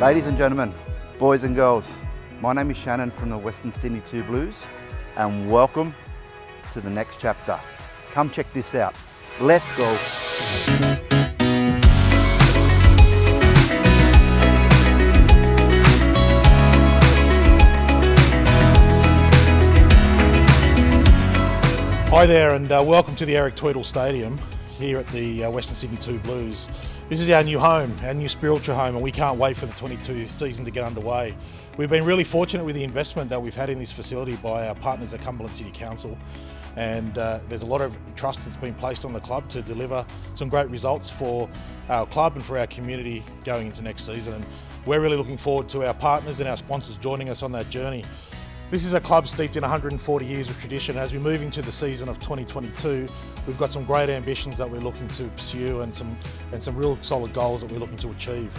Ladies and gentlemen, boys and girls, my name is Shannon from the Western Sydney 2 Blues, and welcome to the next chapter. Come check this out. Let's go. Hi there, and welcome to the Eric Tweedle Stadium here at the Western Sydney 2 Blues. This is our new home, our new spiritual home, and we can't wait for the 22 season to get underway. We've been really fortunate with the investment that we've had in this facility by our partners at Cumberland City Council, and there's a lot of trust that's been placed on the club to deliver some great results for our club and for our community going into next season. And we're really looking forward to our partners and our sponsors joining us on that journey. This is a club steeped in 140 years of tradition. As we move into the season of 2022, we've got some great ambitions that we're looking to pursue and some real solid goals that we're looking to achieve.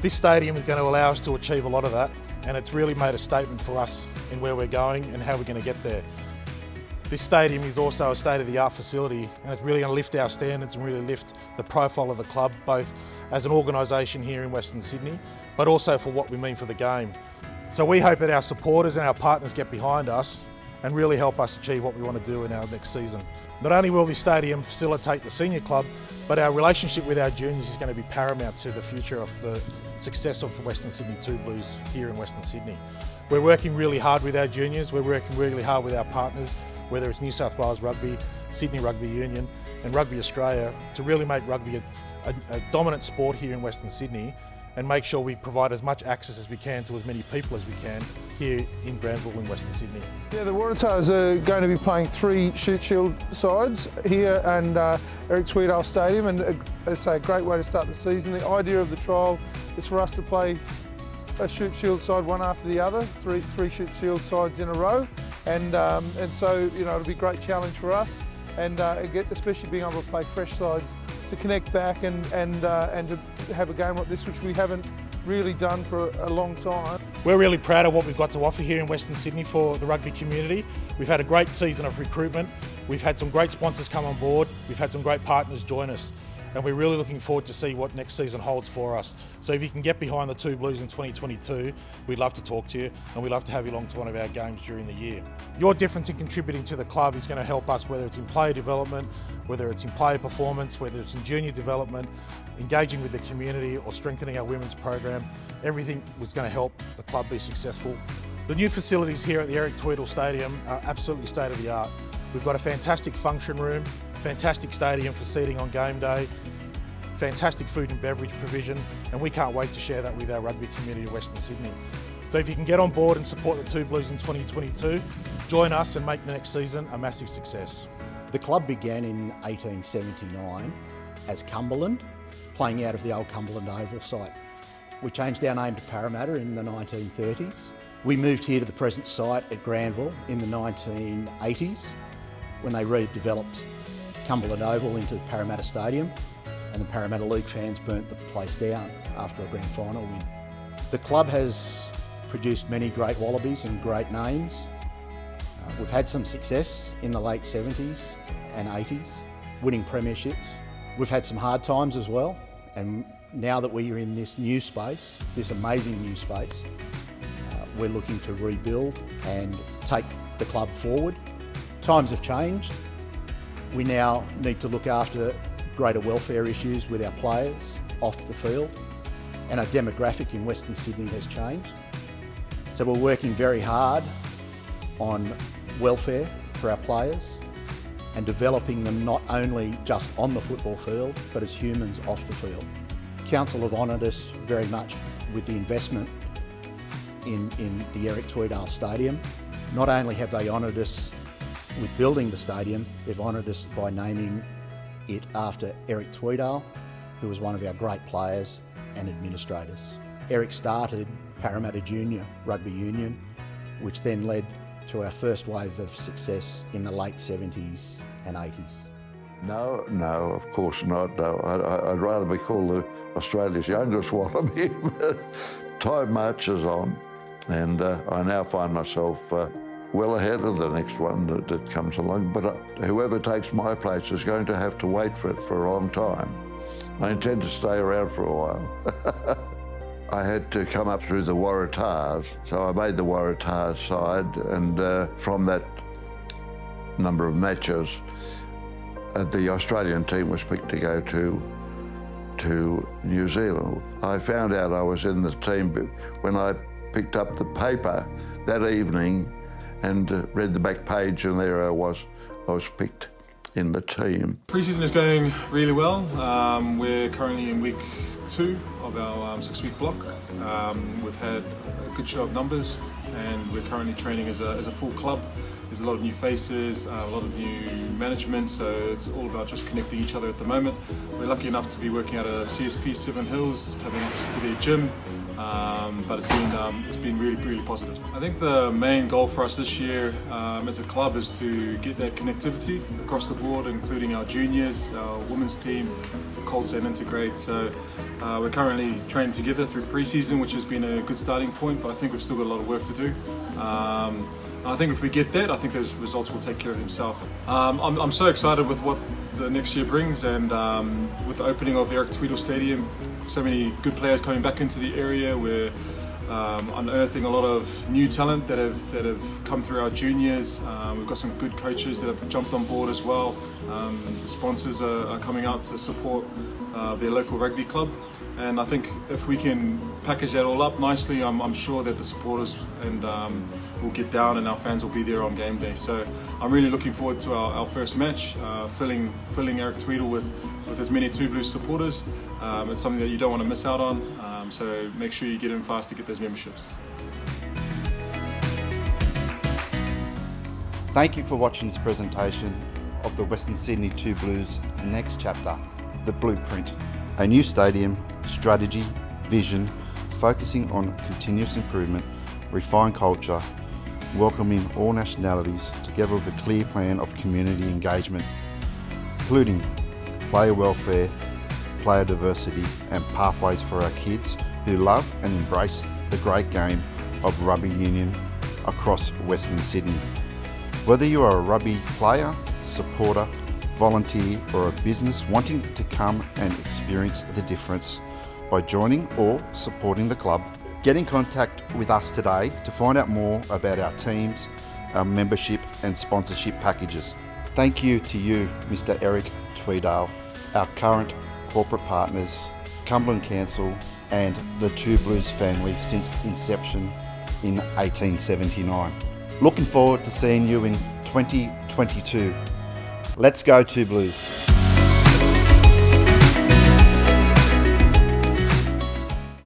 This stadium is going to allow us to achieve a lot of that, and it's really made a statement for us in where we're going and how we're going to get there. This stadium is also a state-of-the-art facility, and it's really going to lift our standards and really lift the profile of the club, both as an organisation here in Western Sydney, but also for what we mean for the game. So we hope that our supporters and our partners get behind us and really help us achieve what we want to do in our next season. Not only will this stadium facilitate the senior club, but our relationship with our juniors is going to be paramount to the future of the success of the Western Sydney 2 Blues here in Western Sydney. We're working really hard with our juniors, we're working really hard with our partners, whether it's New South Wales Rugby, Sydney Rugby Union and Rugby Australia, to really make rugby a dominant sport here in Western Sydney and make sure we provide as much access as we can to as many people as we can here in Granville in Western Sydney. Yeah, the Waratahs are going to be playing 3 Shute Shield sides here and Eric Tweedle Stadium, and as I say, a great way to start the season. The idea of the trial is for us to play a Shute Shield side one after the other, three Shute Shield sides in a row, and so it'll be a great challenge for us, and especially being able to play fresh sides to connect back and to have a game like this, which we haven't really done for a long time. We're really proud of what we've got to offer here in Western Sydney for the rugby community. We've had a great season of recruitment. We've had some great sponsors come on board. We've had some great partners join us. And we're really looking forward to see what next season holds for us. So if you can get behind the 2 Blues in 2022, we'd love to talk to you, and we'd love to have you along to one of our games during the year. Your difference in contributing to the club is going to help us, whether it's in player development, whether it's in player performance, whether it's in junior development, engaging with the community or strengthening our women's program. Everything was going to help the club be successful. The new facilities here at the Eric Tweedle Stadium are absolutely state-of-the-art. We've got a fantastic function room, fantastic stadium for seating on game day, fantastic food and beverage provision, and we can't wait to share that with our rugby community in Western Sydney. So if you can get on board and support the 2 Blues in 2022, join us and make the next season a massive success. The club began in 1879 as Cumberland, playing out of the old Cumberland Oval site. We changed our name to Parramatta in the 1930s. We moved here to the present site at Granville in the 1980s when they redeveloped Cumberland Oval into Parramatta Stadium, and the Parramatta League fans burnt the place down after a grand final win. The club has produced many great Wallabies and great names. We've had some success in the late 70s and 80s, winning premierships. We've had some hard times as well, and now that we are in this new space, this amazing new space, we're looking to rebuild and take the club forward. Times have changed. We now need to look after greater welfare issues with our players off the field, and our demographic in Western Sydney has changed. So we're working very hard on welfare for our players and developing them not only just on the football field, but as humans off the field. Council have honoured us very much with the investment in the Eric Tweedle Stadium. Not only have they honoured us with building the stadium, they've honoured us by naming it after Eric Tweedle, who was one of our great players and administrators. Eric started Parramatta Junior Rugby Union, which then led to our first wave of success in the late 70s and 80s. No, of course not. No, I'd rather be called Australia's youngest Wallaby. Time marches on, and I now find myself well ahead of the next one that comes along, but whoever takes my place is going to have to wait for it for a long time. I intend to stay around for a while. I had to come up through the Waratahs, so I made the Waratahs side, and from that number of matches, the Australian team was picked to go to New Zealand. I found out I was in the team when I picked up the paper that evening and read the back page, and there I was picked in the team. Pre-season is going really well. We're currently in week 2 of our 6-week block. We've had a good show of numbers, and we're currently training as a full club. There's a lot of new faces, a lot of new management, so it's all about just connecting each other at the moment. We're lucky enough to be working out of CSP 7 Hills, having access to their gym, but it's been really, really positive. I think the main goal for us this year as a club is to get that connectivity across the board, including our juniors, our women's team, Colts and Integrate. So we're currently training together through pre-season, which has been a good starting point, but I think we've still got a lot of work to do. I think if we get that, I think those results will take care of themselves. I'm so excited with what the next year brings, and with the opening of Eric Tweedle Stadium, so many good players coming back into the area. We're unearthing a lot of new talent that have come through our juniors. We've got some good coaches that have jumped on board as well. The sponsors are coming out to support their local rugby club. And I think if we can package that all up nicely, I'm sure that the supporters and will get down and our fans will be there on game day. So I'm really looking forward to our first match, filling Eric Tweedle with as many Two Blues supporters. It's something that you don't want to miss out on, so make sure you get in fast to get those memberships. Thank you for watching this presentation of the Western Sydney Two Blues next chapter, the Blueprint. A new stadium, strategy, vision, focusing on continuous improvement, refined culture, welcoming all nationalities, together with a clear plan of community engagement, including player welfare, player diversity and pathways for our kids who love and embrace the great game of rugby union across Western Sydney. Whether you are a rugby player, supporter, volunteer or a business wanting to come and experience the difference by joining or supporting the club, get in contact with us today to find out more about our teams, our membership and sponsorship packages. Thank you to you, Mr. Eric Tweedle, our current corporate partners, Cumberland Council and the Two Blues family since inception in 1879. Looking forward to seeing you in 2022. Let's go Two Blues.